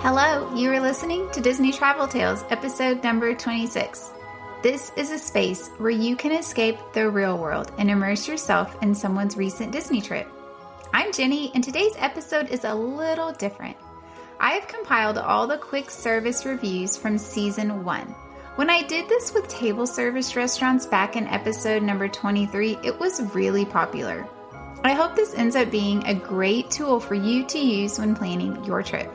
Hello, you are listening to Disney Travel Tales, episode number 26. This is a space where you can escape the real world and immerse yourself in someone's recent Disney trip. I'm Jenny, and today's episode is a little different. I have compiled all the quick service reviews from season 1. When I did this with table service restaurants back in episode number 23, it was really popular. I hope this ends up being a great tool for you to use when planning your trip.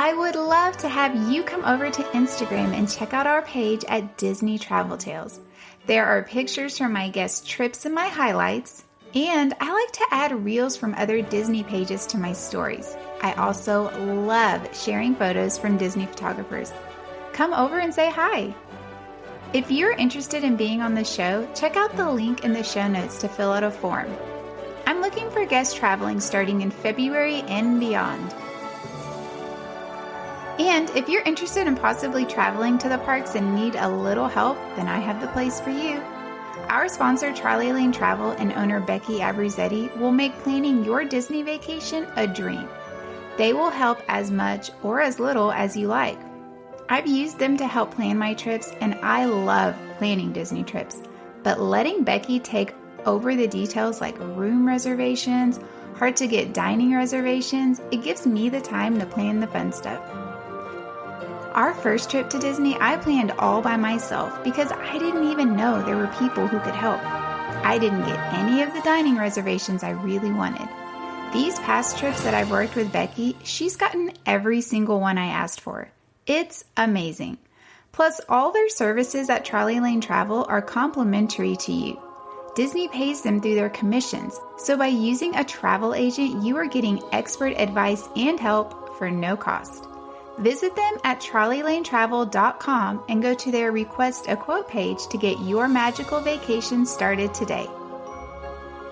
I would love to have you come over to Instagram and check out our page at Disney Travel Tales. There are pictures from my guest trips and my highlights, and I like to add reels from other Disney pages to my stories. I also love sharing photos from Disney photographers. Come over and say hi. If you're interested in being on the show, check out the link in the show notes to fill out a form. I'm looking for guests traveling starting in February and beyond. And if you're interested in possibly traveling to the parks and need a little help, then I have the place for you. Our sponsor, Trolley Lane Travel, and owner Becky Abruzzetti will make planning your Disney vacation a dream. They will help as much or as little as you like. I've used them to help plan my trips, and I love planning Disney trips. But letting Becky take over the details like room reservations, hard to get dining reservations, it gives me the time to plan the fun stuff. Our first trip to Disney, I planned all by myself because I didn't even know there were people who could help. I didn't get any of the dining reservations I really wanted. These past trips that I've worked with Becky, she's gotten every single one I asked for. It's amazing. Plus, all their services at Trolley Lane Travel are complimentary to you. Disney pays them through their commissions, so by using a travel agent, you are getting expert advice and help for no cost. Visit them at trolleylanetravel.com and go to their Request a Quote page to get your magical vacation started today.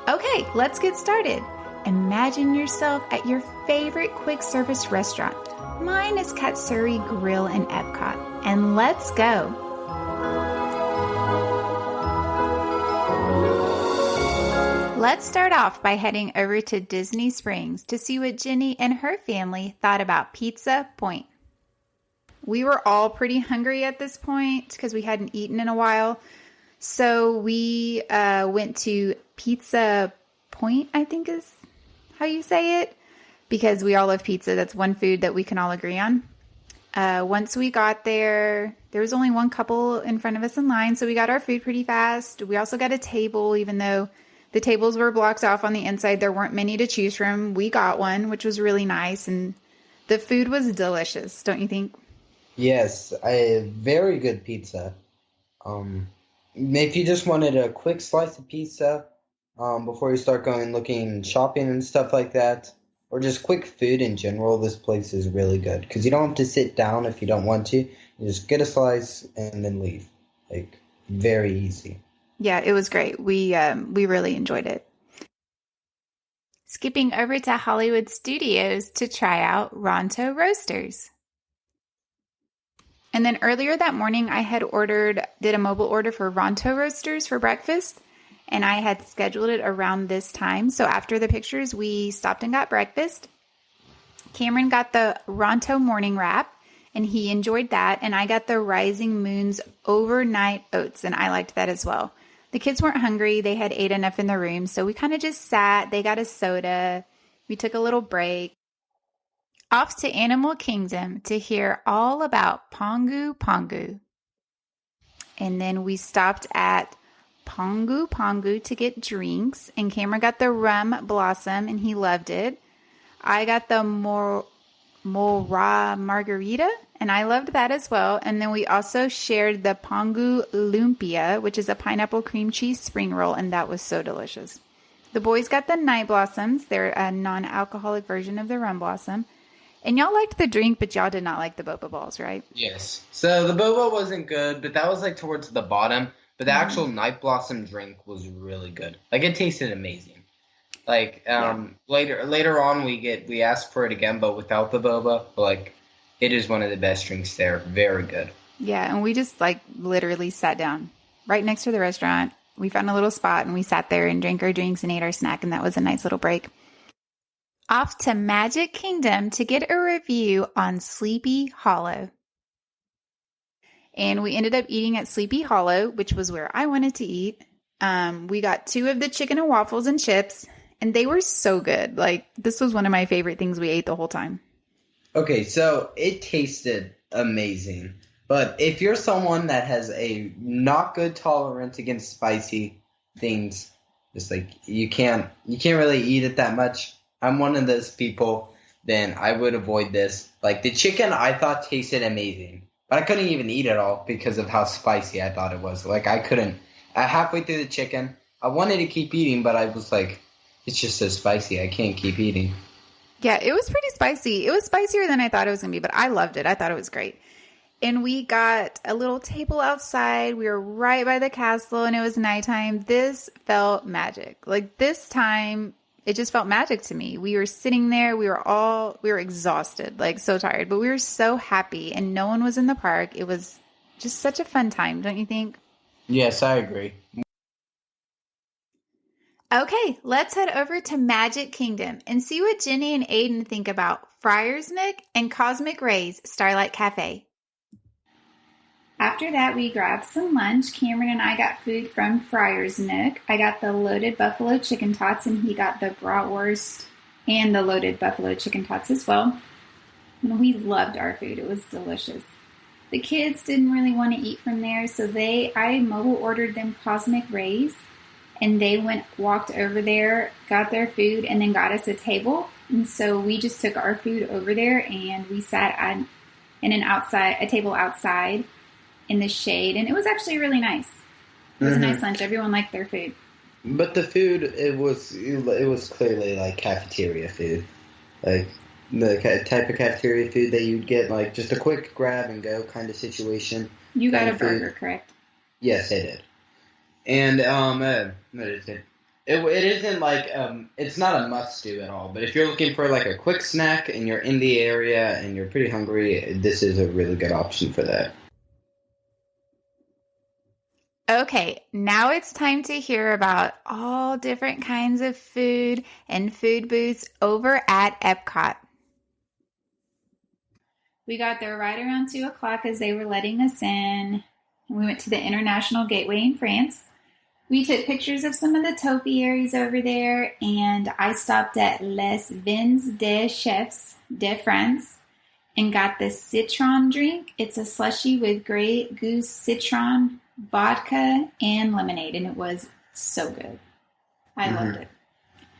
Okay, let's get started. Imagine yourself at your favorite quick service restaurant. Mine is Katsuri Grill in Epcot. And let's go! Let's start off by heading over to Disney Springs to see what Jenny and her family thought about Pizza Point. We were all pretty hungry at this point because we hadn't eaten in a while. So we went to Pizza Point, I think is how you say it, because we all love pizza. That's one food that we can all agree on. Once we got there, there was only one couple in front of us in line, so we got our food pretty fast. We also got a table, even though the tables were blocked off on the inside. There weren't many to choose from. We got one, which was really nice, and the food was delicious, don't you think? Yes, very good pizza. If you just wanted a quick slice of pizza before you start going looking shopping and stuff like that, or just quick food in general, this place is really good because you don't have to sit down if you don't want to. You just get a slice and then leave. Like, very easy. Yeah, it was great. We really enjoyed it. Skipping over to Hollywood Studios to try out Ronto Roasters. And then earlier that morning, I had did a mobile order for Ronto Roasters for breakfast, and I had scheduled it around this time. So after the pictures, we stopped and got breakfast. Cameron got the Ronto morning wrap, and he enjoyed that. And I got the Rising Moon's overnight oats, and I liked that as well. The kids weren't hungry. They had ate enough in the room, so we kind of just sat. They got a soda. We took a little break. Off to Animal Kingdom to hear all about Pongu Pongu. And then we stopped at Pongu Pongu to get drinks, and Cameron got the rum blossom, and he loved it. I got the Mora Margarita, and I loved that as well. And then we also shared the Pongu Lumpia, which is a pineapple cream cheese spring roll, and that was so delicious. The boys got the Night Blossoms. They're a non-alcoholic version of the rum blossom. And y'all liked the drink, but y'all did not like the boba balls, right? Yes. So the boba wasn't good, but that was like towards the bottom. But the actual Night Blossom drink was really good. Like, it tasted amazing. Like, later on we asked for it again, but without the boba. But, like, it is one of the best drinks there. Very good. Yeah, and we just, like, literally sat down right next to the restaurant. We found a little spot, and we sat there and drank our drinks and ate our snack, and that was a nice little break. Off to Magic Kingdom to get a review on Sleepy Hollow. And we ended up eating at Sleepy Hollow, which was where I wanted to eat. We got 2 of the chicken and waffles and chips, and they were so good. Like, this was one of my favorite things we ate the whole time. Okay, so it tasted amazing. But if you're someone that has a not good tolerance against spicy things, just like you can't really eat it that much. I'm one of those people, then I would avoid this. Like, the chicken I thought tasted amazing. But I couldn't even eat it all because of how spicy I thought it was. Like, I couldn't. Halfway through the chicken, I wanted to keep eating, but I was like, it's just so spicy. I can't keep eating. Yeah, it was pretty spicy. It was spicier than I thought it was going to be, but I loved it. I thought it was great. And we got a little table outside. We were right by the castle, and it was nighttime. This felt magic. Like, this time, it just felt magic to me. We were sitting there. We were exhausted, like so tired, but we were so happy, and no one was in the park. It was just such a fun time, don't you think? Yes, I agree. Okay, let's head over to Magic Kingdom and see what Jenny and Aiden think about Friar's Nook and Cosmic Rays Starlight Cafe. After that, we grabbed some lunch. Cameron and I got food from Friar's Nook. I got the loaded buffalo chicken tots, and he got the bratwurst and the loaded buffalo chicken tots as well. And we loved our food. It was delicious. The kids didn't really want to eat from there, so I mobile ordered them Cosmic Rays, and they walked over there, got their food, and then got us a table. And so we just took our food over there, and we sat in a table outside in the shade, and it was actually really nice. It was a nice lunch. Everyone liked their food. But the food, it was clearly like cafeteria food, like the type of cafeteria food that you'd get, like just a quick grab and go kind of situation. You got a burger, correct? Yes, I did. And what is it? It isn't like it's not a must do at all. But if you're looking for like a quick snack and you're in the area and you're pretty hungry, this is a really good option for that. Okay, now it's time to hear about all different kinds of food and food booths over at Epcot. We got there right around 2 o'clock as they were letting us in. We went to the International Gateway in France. We took pictures of some of the topiaries over there, and I stopped at Les Vins des Chefs de France and got the citron drink. It's a slushie with Grey Goose citron, vodka, and lemonade, and it was so good. I loved it.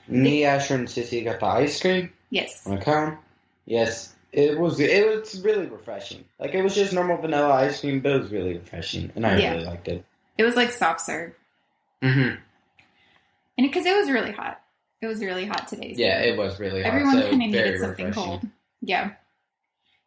Me, Asher, and Sissy got the ice cream. Yes. On a cone. Yes. It was really refreshing. Like, it was just normal vanilla ice cream, but it was really refreshing, and I really liked it. It was like soft serve. And because it was really hot. It was really hot today. So yeah, it was really hot. Everyone kind of needed something cold. Yeah.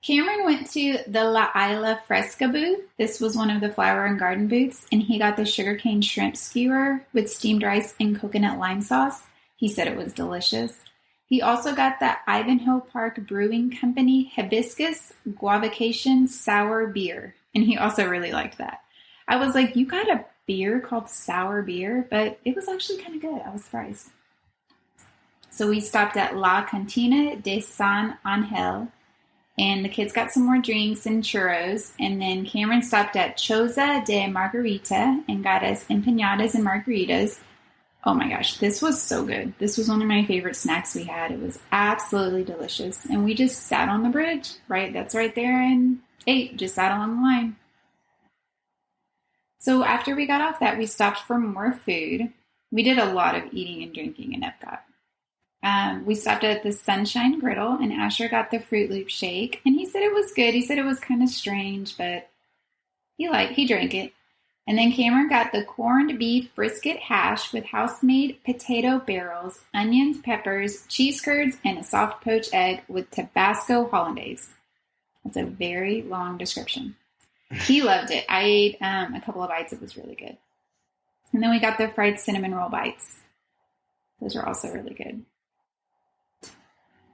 Cameron went to the La Isla Fresca booth. This was one of the flower and garden booths, and he got the sugarcane shrimp skewer with steamed rice and coconut lime sauce. He said it was delicious. He also got the Ivanhoe Park Brewing Company Hibiscus Guavacation Sour Beer, and he also really liked that. I was like, you got a beer called sour beer? But it was actually kind of good. I was surprised. So we stopped at La Cantina de San Angel, and the kids got some more drinks and churros. And then Cameron stopped at Choza de Margarita and got us empanadas and margaritas. Oh my gosh, this was so good. This was one of my favorite snacks we had. It was absolutely delicious. And we just sat on the bridge, right? That's right there, and ate. Just sat along the line. So after we got off that, we stopped for more food. We did a lot of eating and drinking in Epcot. We stopped at the Sunshine Griddle, and Asher got the Fruit Loop shake, and he said it was good. He said it was kind of strange, but he drank it. And then Cameron got the corned beef brisket hash with house-made potato barrels, onions, peppers, cheese curds, and a soft poached egg with Tabasco hollandaise. That's a very long description. He loved it. I ate a couple of bites. It was really good. And then we got the fried cinnamon roll bites. Those are also really good.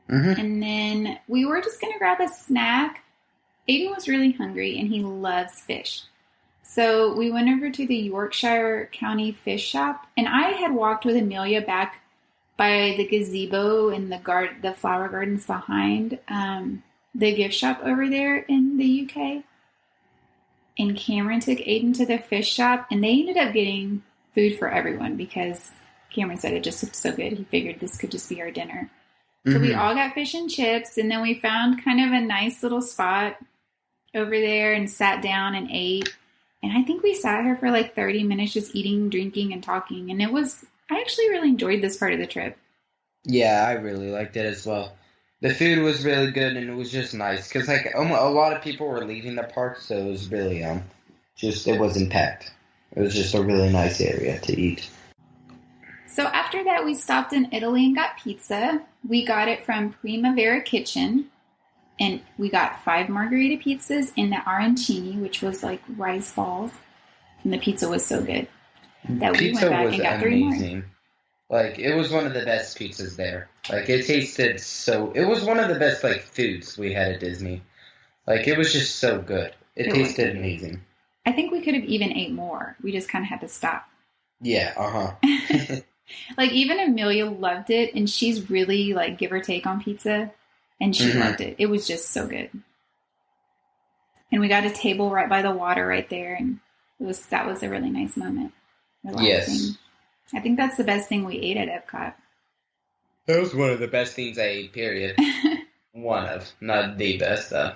And then we were just going to grab a snack. Aiden was really hungry, and he loves fish. So we went over to the Yorkshire County Fish Shop, and I had walked with Amelia back by the gazebo and the flower gardens behind the gift shop over there in the UK. And Cameron took Aiden to the fish shop, and they ended up getting food for everyone because Cameron said it just looked so good. He figured this could just be our dinner. So we all got fish and chips, and then we found kind of a nice little spot over there and sat down and ate. And I think we sat here for like 30 minutes just eating, drinking, and talking. And I actually really enjoyed this part of the trip. Yeah, I really liked it as well. The food was really good, and it was just nice because like a lot of people were leaving the park, so it was really it wasn't packed. It was just a really nice area to eat. So after that, we stopped in Italy and got pizza. We got it from Primavera Kitchen, and we got 5 margarita pizzas in the arancini, which was like rice balls, and the pizza was so good that we went back and got 3 more. Like, it was one of the best pizzas there. Like, it tasted it was one of the best, like, foods we had at Disney. Like, it was just so good. It tasted amazing. I think we could have even ate more. We just kind of had to stop. Yeah, Like, even Amelia loved it, and she's really, like, give or take on pizza, and she loved it. It was just so good. And we got a table right by the water right there, and that was a really nice moment. Relaxing. Yes. I think that's the best thing we ate at Epcot. That was one of the best things I ate, period. One of. Not the best, though.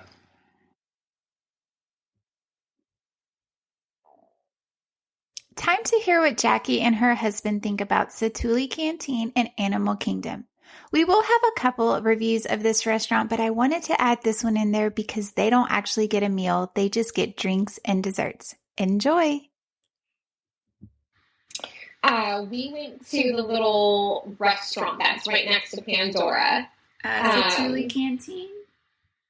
Time to hear what Jackie and her husband think about Satuli Canteen and Animal Kingdom. We will have a couple of reviews of this restaurant, but I wanted to add this one in there because they don't actually get a meal. They just get drinks and desserts. Enjoy! We went to the little restaurant that's right next to Pandora. Satuli Canteen?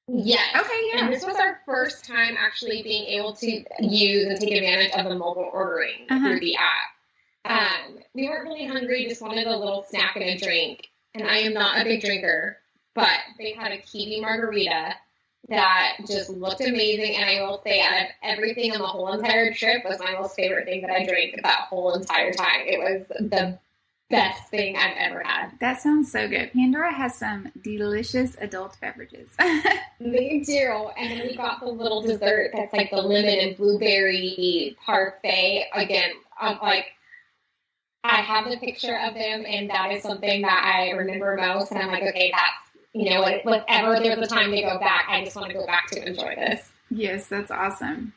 Yes. Okay, yeah. And this was our first time actually being able to use and take advantage of the mobile ordering through the app. We weren't really hungry, just wanted a little snack and a drink. And I am not a big drinker, but they had a kiwi margarita that just looked amazing. And I will say, out of everything on the whole entire trip, was my most favorite thing that I drank that whole entire time. It was the best thing I've ever had. That sounds so good. Pandora has some delicious adult beverages. They do. And then we got the little dessert that's like the lemon and blueberry parfait. Again, I have the picture of them, and that is something that I remember most. And I'm like, okay, that's, whenever there's a time to go back, I just want to go back to enjoy this. Yes, that's awesome.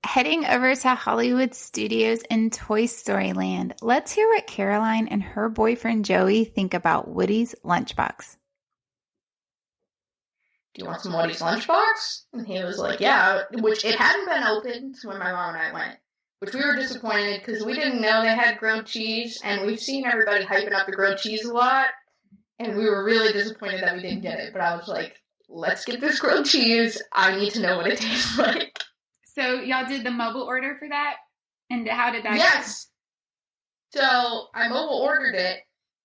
Heading over to Hollywood Studios in Toy Story Land, let's hear what Caroline and her boyfriend Joey think about Woody's lunchbox. Do you want some Woody's lunchbox? And he was like, yeah, which it hadn't been opened when my mom and I went, which we were disappointed because we didn't know they had grilled cheese, and we've seen everybody hyping up the grilled cheese a lot, and we were really disappointed that we didn't get it. But I was like, let's get this grilled cheese. I need to know what it tastes like. So y'all did the mobile order for that? And how did that Yes. Go? So I mobile ordered it,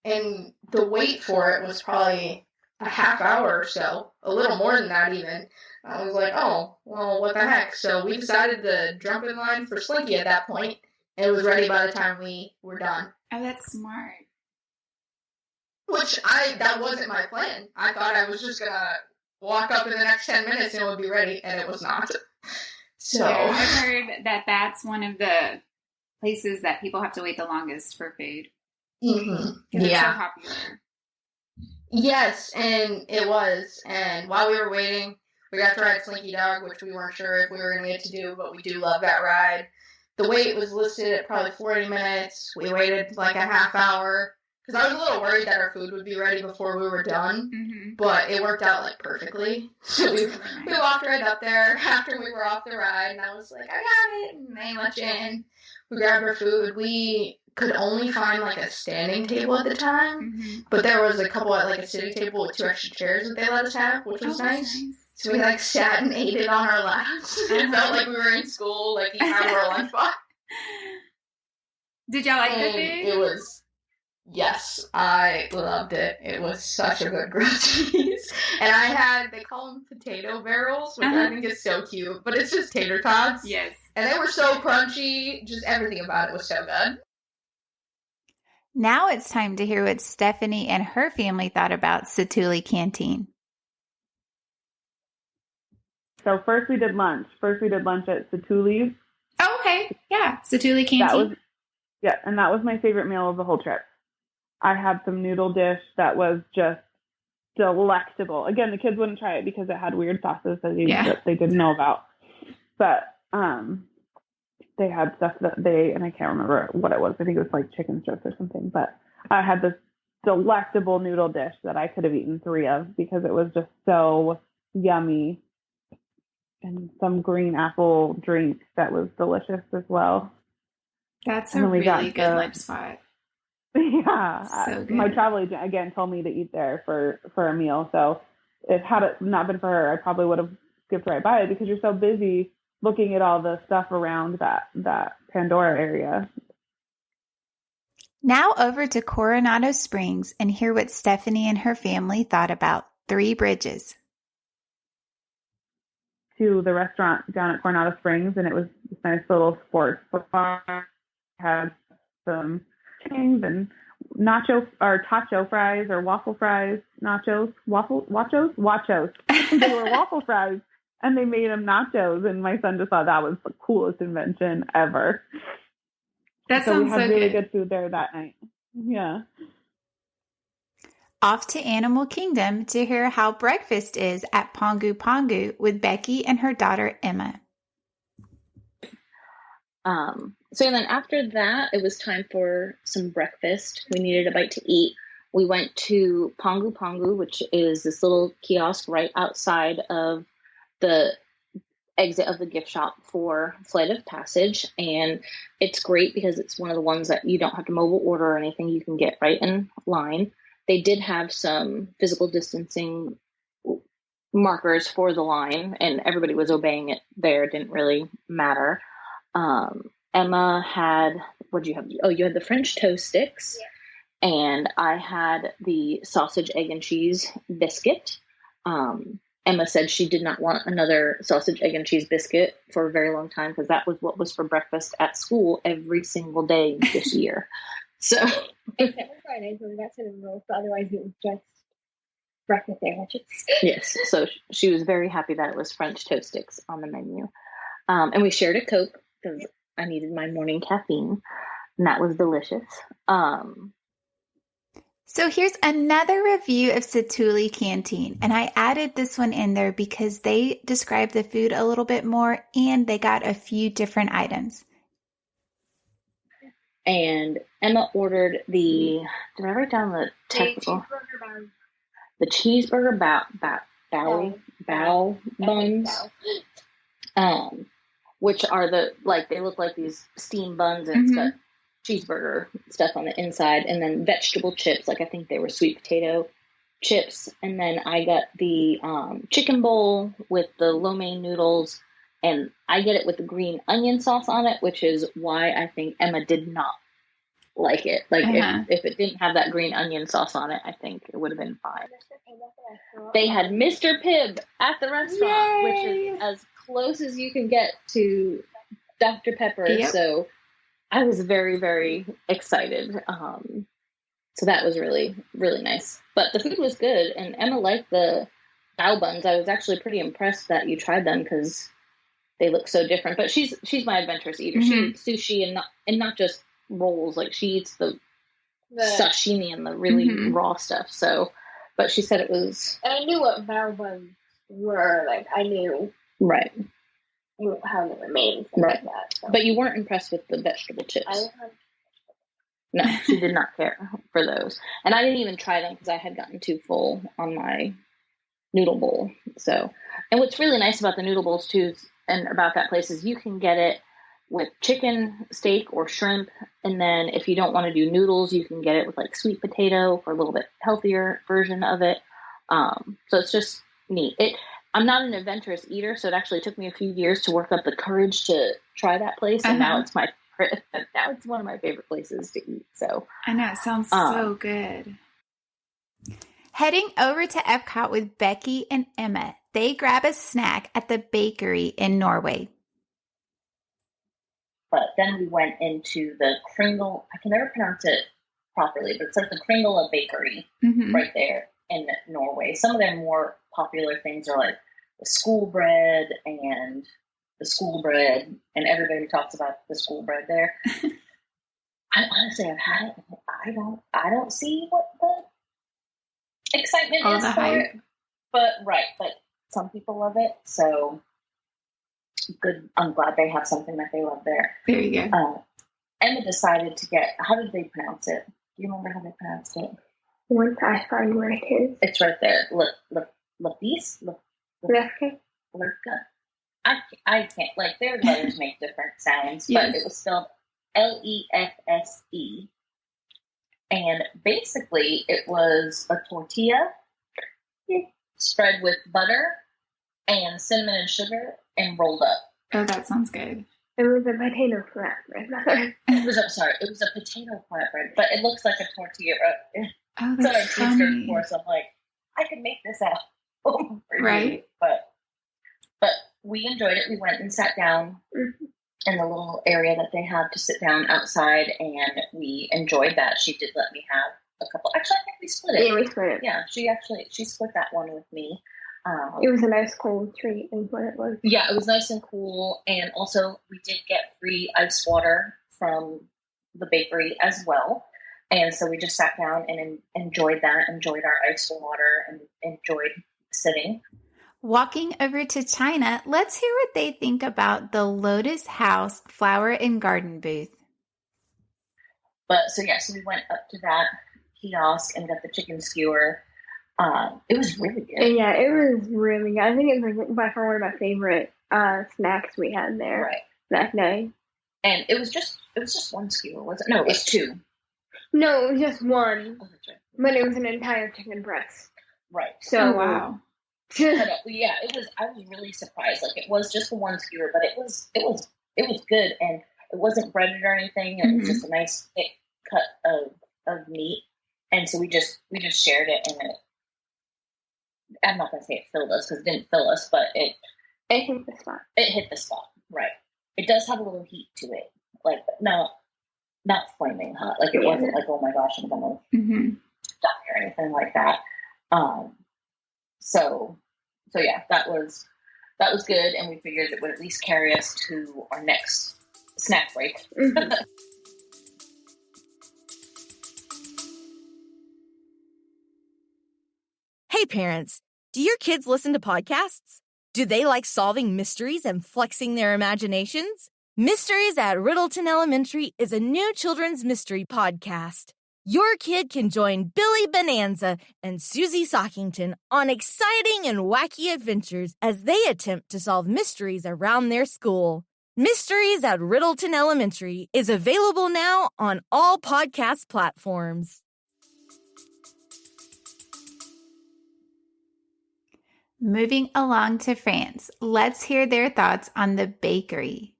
and the wait for it was probably a half hour or so, a little more than that even. I was like, oh, well, what the heck? So we decided to jump in line for Slinky at that point, and it was ready by the time we were done. Oh, that's smart. That wasn't my plan. I thought I was just going to walk up in the next 10 minutes and it would be ready, and it was not. So yeah, I've heard that that's one of the places that people have to wait the longest for food. Mm-hmm. Because it's so popular. Yes, and it was. And while we were waiting, we got to ride Slinky Dog, which we weren't sure if we were going to get to do, but we do love that ride. The wait was listed at probably 40 minutes. We waited like a half hour. Because I was a little worried that our food would be ready before we were done, but it worked out like perfectly. So we walked right up there after we were off the ride, and I was like, I got it, and they let you in. We grabbed our food. We could only find like a standing table at the time, but there was a couple at like a sitting table with 2 extra chairs that they let us have, which was nice. So we like sat and ate it on our laps. It felt like we were in school, like eating our lunchbox. Did y'all like the food? It was. Yes, I loved it. It was such a good grilled cheese. And they call them potato barrels, which I think is so cute, but it's just tater tots. Yes. And they were so crunchy. Just everything about it was so good. Now it's time to hear what Stephanie and her family thought about Satu'li Canteen. So first we did lunch. At Satu'li's. Oh, okay. Yeah. Satu'li Canteen. And that was my favorite meal of the whole trip. I had some noodle dish that was just delectable. Again, the kids wouldn't try it because it had weird sauces that they didn't know about. But they had stuff and I can't remember what it was. I think it was like chicken strips or something. But I had this delectable noodle dish that I could have eaten 3 of because it was just so yummy. And some green apple drink that was delicious as well. That's a really good lunch spot. Yeah. So good. My travel agent, again, told me to eat there for a meal. So had it not been for her, I probably would have skipped right by it because you're so busy looking at all the stuff around that Pandora area. Now over to Coronado Springs and hear what Stephanie and her family thought about Three Bridges. To the restaurant down at Coronado Springs, and it was this nice little sports bar. Had some things and tacho fries or waffle fries, wachos. They were waffle fries, and they made them nachos, and my son just thought that was the coolest invention ever. That sounds so good. We had really good food there that night. Yeah. Off to Animal Kingdom to hear how breakfast is at Pongu Pongu with Becky and her daughter Emma. So then after that, it was time for some breakfast. We needed a bite to eat. We went to Pongu Pongu, which is this little kiosk right outside of the exit of the gift shop for Flight of Passage. And it's great because it's one of the ones that you don't have to mobile order or anything. You can get right in line. They did have some physical distancing markers for the line, and everybody was obeying it there. It didn't really matter. Emma had, what did you have? Oh, you had the French toast sticks, and I had the sausage, egg, and cheese biscuit. Emma said she did not want another sausage, egg, and cheese biscuit for a very long time because that was what was for breakfast at school every single day this year. So except for Fridays when we got cinnamon rolls, but otherwise it was just breakfast sandwiches. Yes, so she was very happy that it was French toast sticks on the menu. And we shared a Coke because I needed my morning caffeine, and that was delicious. So here's another review of Satu'li Canteen, and I added this one in there because they described the food a little bit more, and they got a few different items. And Emma ordered did I write down the technical? The cheeseburger bao buns, which are they look like these steam buns, and it's got cheeseburger stuff on the inside, and then vegetable chips, I think they were sweet potato chips. And then I got the chicken bowl with the lo mein noodles, and I get it with the green onion sauce on it, which is why I think Emma did not like it. If it didn't have that green onion sauce on it, I think it would have been fine. They had Mr. Pibb at the restaurant, which is as close as you can get to Dr. Pepper. Yep. So I was very, very excited. So that was really, really nice. But the food was good, and Emma liked the bao buns. I was actually pretty impressed that you tried them because they look so different. But she's my adventurous eater. She eats sushi and not just rolls. She eats the sashimi and the really raw stuff. So, but she said it was. And I knew what bao buns were. I knew. Right. How they were made. Right. Like that, so. But you weren't impressed with the vegetable chips. No, she did not care for those. And I didn't even try them because I had gotten too full on my noodle bowl. So, and what's really nice about the noodle bowls too, and about that place, is you can get it with chicken, steak, or shrimp. And then if you don't want to do noodles, you can get it with sweet potato for a little bit healthier version of it. So it's just neat. I'm not an adventurous eater, so it actually took me a few years to work up the courage to try that place. And now it's one of my favorite places to eat. So I know, it sounds so good. Heading over to Epcot with Becky and Emma, they grab a snack at the bakery in Norway. But then we went into the Kringle. I can never pronounce it properly, but it's like the Kringla Bakery right there in Norway. Some of their more popular things are like the school bread, and everybody talks about the school bread there. I've had it. I don't see what the excitement All is the for hype. it. But some people love it, so good. I'm glad they have something that they love there. There you go. Emma decided to get. How did they pronounce it? Do you remember how they pronounced it? Once I find where it is. It's right there. Lapis? Lefka? I can't. Like, their letters make different sounds, but it was spelled Lefse. And basically, it was a tortilla spread with butter and cinnamon and sugar and rolled up. Oh, that sounds good. It was a potato flatbread. It was a potato flatbread, but it looks like a tortilla. Oh, that's funny. Before, so I'm like, I could make this at home for right. you. But we enjoyed it. We went and sat down in the little area that they have to sit down outside, and we enjoyed that. She did let me have a couple. Actually, I think we split it. Yeah, we split it. Yeah, she split that one with me. It was a nice cold treat, is what it was. Yeah, it was nice and cool, and also we did get free ice water from the bakery as well. And so we just sat down and enjoyed our ice water, and enjoyed sitting. Walking over to China, let's hear what they think about the Lotus House Flower and Garden booth. So we went up to that kiosk and got the chicken skewer. It was really good. Yeah, it was really good. I think it was by far one of my favorite snacks we had there that night. And it was just one skewer, was it? No, it was two. No, it was just one. Oh, that's right. But it was an entire chicken breast. Right. So wow. But, yeah, it was. I was really surprised. Like, it was just the one skewer, but it was good, and it wasn't breaded or anything. It was just a nice thick cut of meat, and so we just shared it, and it. I'm not gonna say it filled us, because it didn't fill us, but it hit the spot. It hit the spot, right? It does have a little heat to it, like not flaming hot. Like, it wasn't like, oh my gosh, I'm gonna die or anything like that. So yeah, that was good, and we figured it would at least carry us to our next snack break. Hey parents, do your kids listen to podcasts? Do they like solving mysteries and flexing their imaginations? Mysteries at Riddleton Elementary is a new children's mystery podcast. Your kid can join Billy Bonanza and Susie Sockington on exciting and wacky adventures as they attempt to solve mysteries around their school. Mysteries at Riddleton Elementary is available now on all podcast platforms. Moving along to France, let's hear their thoughts on the bakery.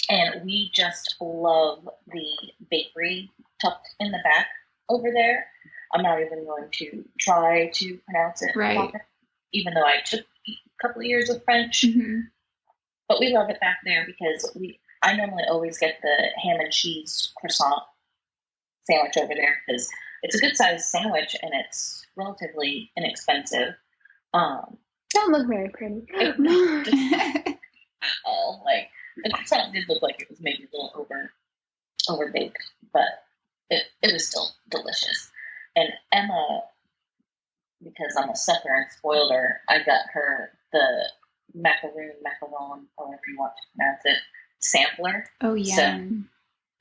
And we just love the bakery tucked in the back over there. I'm not even going to try to pronounce it proper, even though I took a couple of years of French. But we love it back there because I normally always get the ham and cheese croissant sandwich over there because it's a good sized sandwich and it's relatively inexpensive. Don't look very pretty. The croissant did look like it was maybe a little overbaked, but it was still delicious. And Emma, because I'm a sucker and spoiled her, I got her the macaron, however you want to pronounce it, sampler. Oh, yeah. So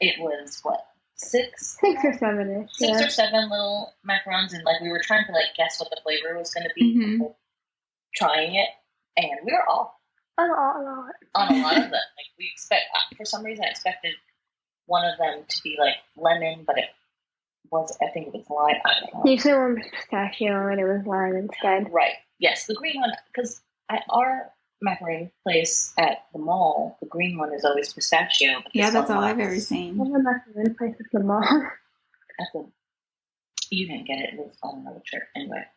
it was, what, six or seven-ish. Six or seven little macarons, and we were trying to guess what the flavor was going to be before trying it, and we were off. On a lot of them. We for some reason I expected one of them to be lemon, but I think it was lime. I don't know. You said one was pistachio and it was lime instead. Right. Yes, the green one, because at our macaron place at the mall, the green one is always pistachio. Yeah, that's all I've ever seen. Well, the macaron place at the mall. You didn't get it. It was on another trip anyway.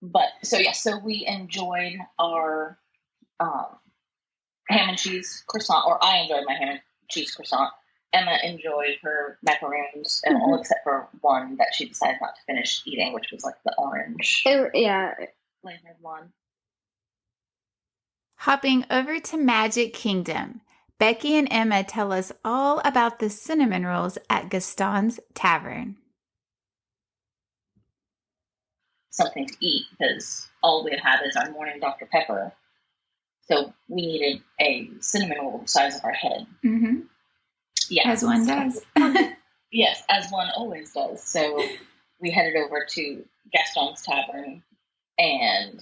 But so we enjoyed our ham and cheese croissant, or I enjoyed my ham and cheese croissant. Emma enjoyed her macaroons, and all except for one that she decided not to finish eating, which was like the orange flavored one. Hopping over to Magic Kingdom, Becky and Emma tell us all about the cinnamon rolls at Gaston's Tavern. Something to eat, because all we had is our morning Dr. Pepper. So we needed a cinnamon roll the size of our head. Mm-hmm. Yeah. As one does. Yes, as one always does. So we headed over to Gaston's Tavern and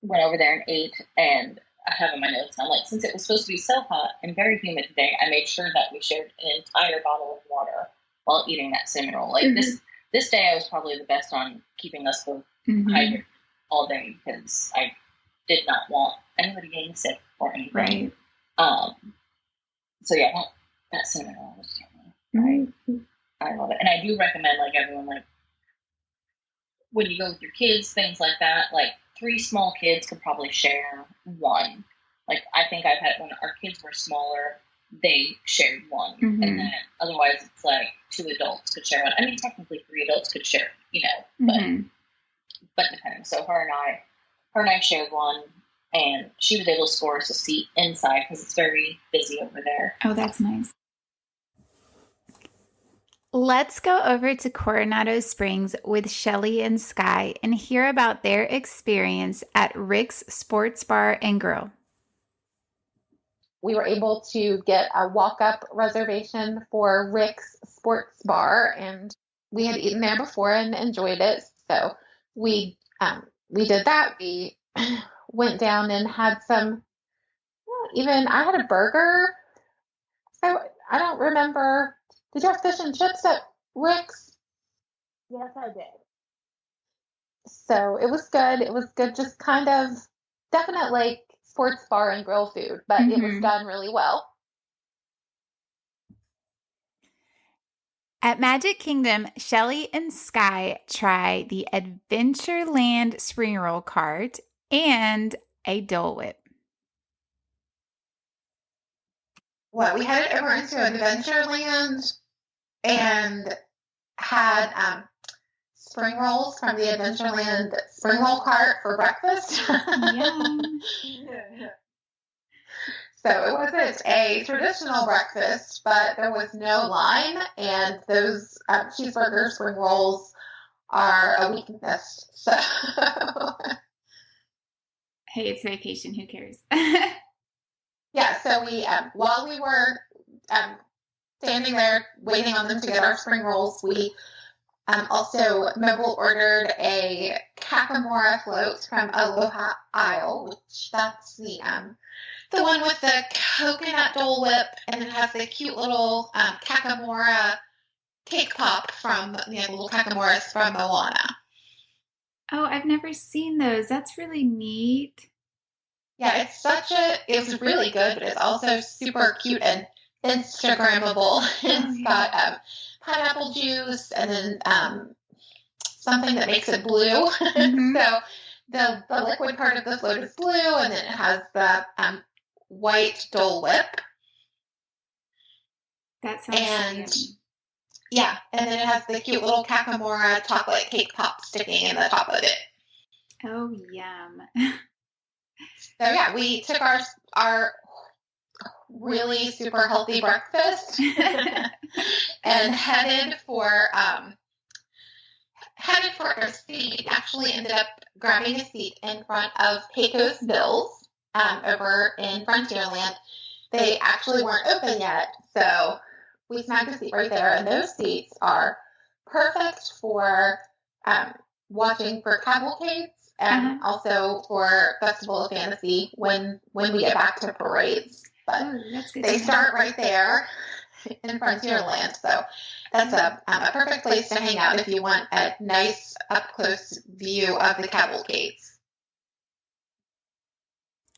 went over there and ate. And I have in my notes, I'm like, since it was supposed to be so hot and very humid today, I made sure that we shared an entire bottle of water while eating that cinnamon roll. Like this day, I was probably the best on keeping us both hydrated all day, because I did not want anybody getting sick or anything. Right. So yeah, that cinnamon roll was yummy. I love it, and I do recommend like everyone, like when you go with your kids, things like that. Like 3 small kids could probably share one. Like I think I've had when our kids were smaller, they shared one, and then otherwise it's like 2 adults could share one. I mean, technically 3 adults could share, but depending. So her and I shared one. And she was able to score us a seat inside because it's very busy over there. Oh, that's nice. Let's go over to Coronado Springs with Shelly and Sky and hear about their experience at Rick's Sports Bar and Grill. We were able to get a walk-up reservation for Rick's Sports Bar, and we had eaten there before and enjoyed it. So we did that. We went down and had some, I had a burger. So I don't remember. Did you have fish and chips at Rick's? Yes, I did. So it was good. It was good, just kind of definitely sports bar and grill food, but it was done really well. At Magic Kingdom, Shelly and Sky try the Adventureland spring roll cart and a Dole Whip. Well, we headed over into Adventureland and had spring rolls from the Adventureland spring roll cart for breakfast. Yum. So it wasn't a traditional breakfast, but there was no line, and those cheeseburger spring rolls are a weakness. So Hey, it's vacation. Who cares? yeah, so we while we were standing there waiting on them to get our spring rolls, we also Mobile ordered a Kakamora float from Aloha Isle, which that's the one with the coconut Dole Whip, and it has the cute little Kakamora cake pop from the little Kakamoras from Moana. Oh, I've never seen those. That's really neat. Yeah, it's really good, but it's also super cute and Instagrammable. It's got pineapple juice and then something that makes it blue. So the liquid part of the float is blue, and then it has the white Dole Whip. That sounds yummy. Yeah, and then it has the cute little Kakamora chocolate cake pop sticking in the top of it. Oh, yum. So yeah, we took our really super healthy breakfast and headed for a seat. Actually ended up grabbing a seat in front of Pecos Bill's over in Frontierland. They actually weren't open yet, so we snagged a seat right there, and those seats are perfect for watching for cavalcades and also for Festival of Fantasy when we get back to parades. But they start right there in Frontierland, so that's a perfect place to hang out if you want a nice up-close view of the cavalcades.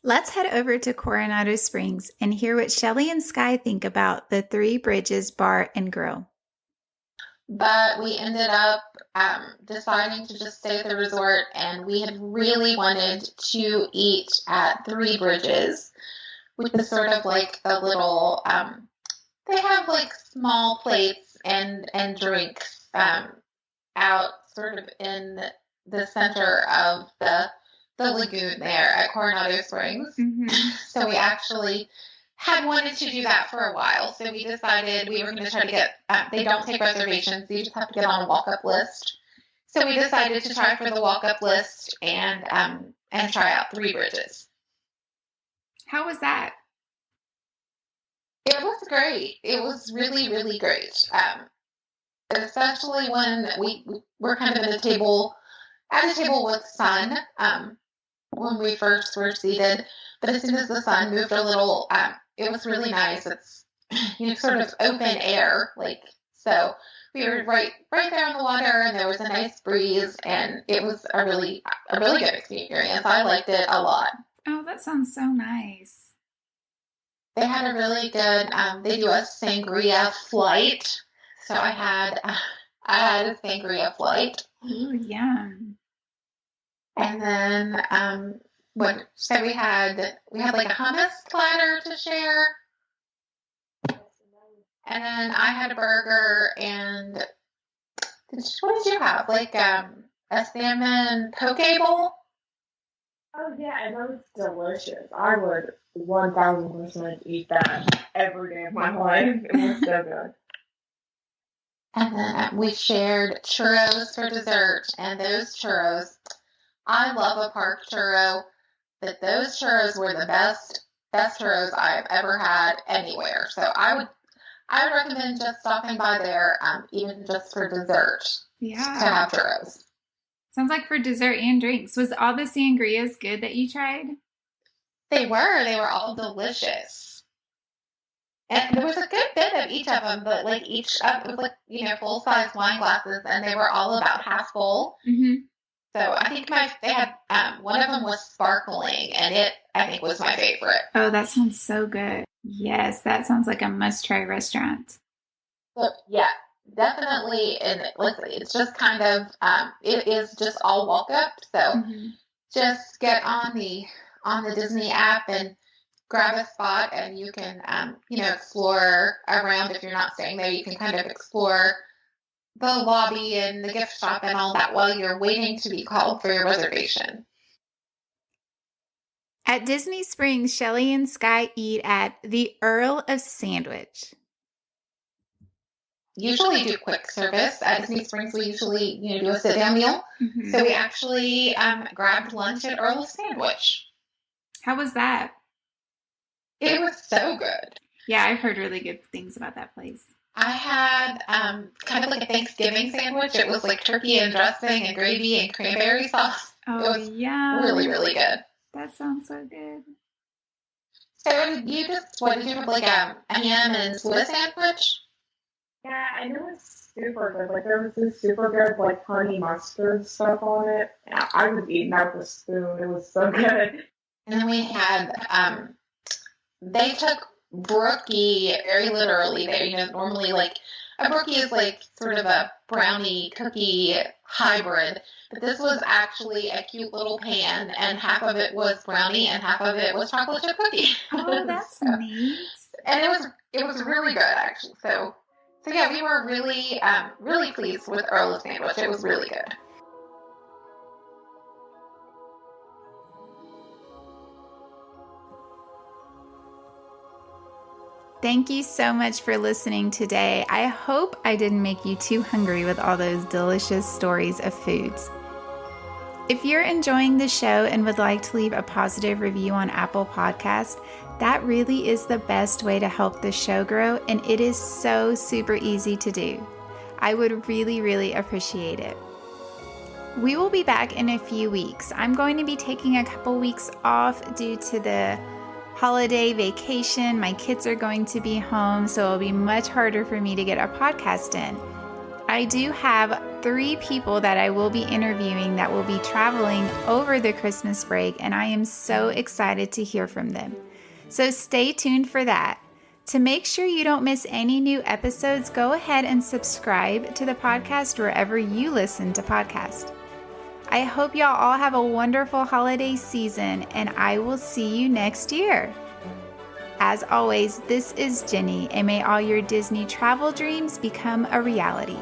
Let's head over to Coronado Springs and hear what Shelly and Sky think about the Three Bridges Bar and Grill. But we ended up deciding to just stay at the resort, and we had really wanted to eat at Three Bridges. with the sort of like the little, they have like small plates and drinks out sort of in the center of the lagoon there at Coronado Springs. Mm-hmm. So we actually had wanted to do that for a while. So we decided we were going to try to get, they don't take reservations. You just have to get on a walk-up list. So we decided to try for the walk-up list and try out Three Bridges. How was that? It was great. It was really, really great. Especially when we were kind of at a table with sun when we first were seated. But as soon as the sun moved a little, it was really nice. It's sort of open air, so we were right there on the water, and there was a nice breeze, and it was a really good experience. I liked it a lot. Oh, that sounds so nice. They had a really good. They do a sangria flight, so I had a sangria flight. Ooh, yum. And then we had like a hummus platter to share. And then I had a burger, and what did you have? Like a salmon poke bowl? Oh yeah, and that was delicious. I would 1,000% eat that every day of my life. It was so good. And then we shared churros for dessert, and those churros, I love a park churro, but those churros were the best churros I've ever had anywhere. So I would recommend just stopping by there, even just for dessert. Yeah. To have churros. Sounds like for dessert and drinks. Was all the sangrias good that you tried? They were all delicious. And there was a good bit of each of them, but it was like, full-size wine glasses, and they were all about half full. Mm-hmm. So I think they had, one of them was sparkling, and it, I think, was my favorite. Oh, that sounds so good. Yes, that sounds like a must-try restaurant. So, yeah, definitely. And it's just kind of, it is just all walk up. So just get on the Disney app and grab a spot, and you can, explore around. If you're not staying there, you can kind of explore the lobby and the gift shop and all that while you're waiting to be called for your reservation. At Disney Springs, Shelley and Sky eat at the Earl of Sandwich. Usually do quick service. At Disney Springs, we usually, do a sit-down meal. Mm-hmm. So we actually grabbed lunch at Earl of Sandwich. How was that? It was so good. Yeah, I've heard really good things about that place. I had kind of like a Thanksgiving sandwich. It was like turkey and dressing and gravy and cranberry sauce. Oh, it was really, really good. That sounds so good. So did you have like a ham and Swiss sandwich? Yeah, I know it's super good. Like, there was this super good, like, honey mustard stuff on it. I was eating that with a spoon. It was so good. And then we had, they took brookie very literally there. Normally, like, a brookie is like sort of a brownie cookie hybrid. But this was actually a cute little pan, and half of it was brownie and half of it was chocolate chip cookie. Oh, that's neat. And it was really good, actually. So yeah, we were really, really pleased with Earl of Sandwich. It was really good. Thank you so much for listening today. I hope I didn't make you too hungry with all those delicious stories of foods. If you're enjoying the show and would like to leave a positive review on Apple Podcasts, that really is the best way to help the show grow, and it is so super easy to do. I would really, really appreciate it. We will be back in a few weeks. I'm going to be taking a couple weeks off due to the holiday vacation. My kids are going to be home, so it'll be much harder for me to get a podcast in. I do have 3 people that I will be interviewing that will be traveling over the Christmas break, and I am so excited to hear from them. So stay tuned for that. To make sure you don't miss any new episodes, go ahead and subscribe to the podcast wherever you listen to podcasts. I hope y'all all have a wonderful holiday season, and I will see you next year. As always, this is Jenny, and may all your Disney travel dreams become a reality.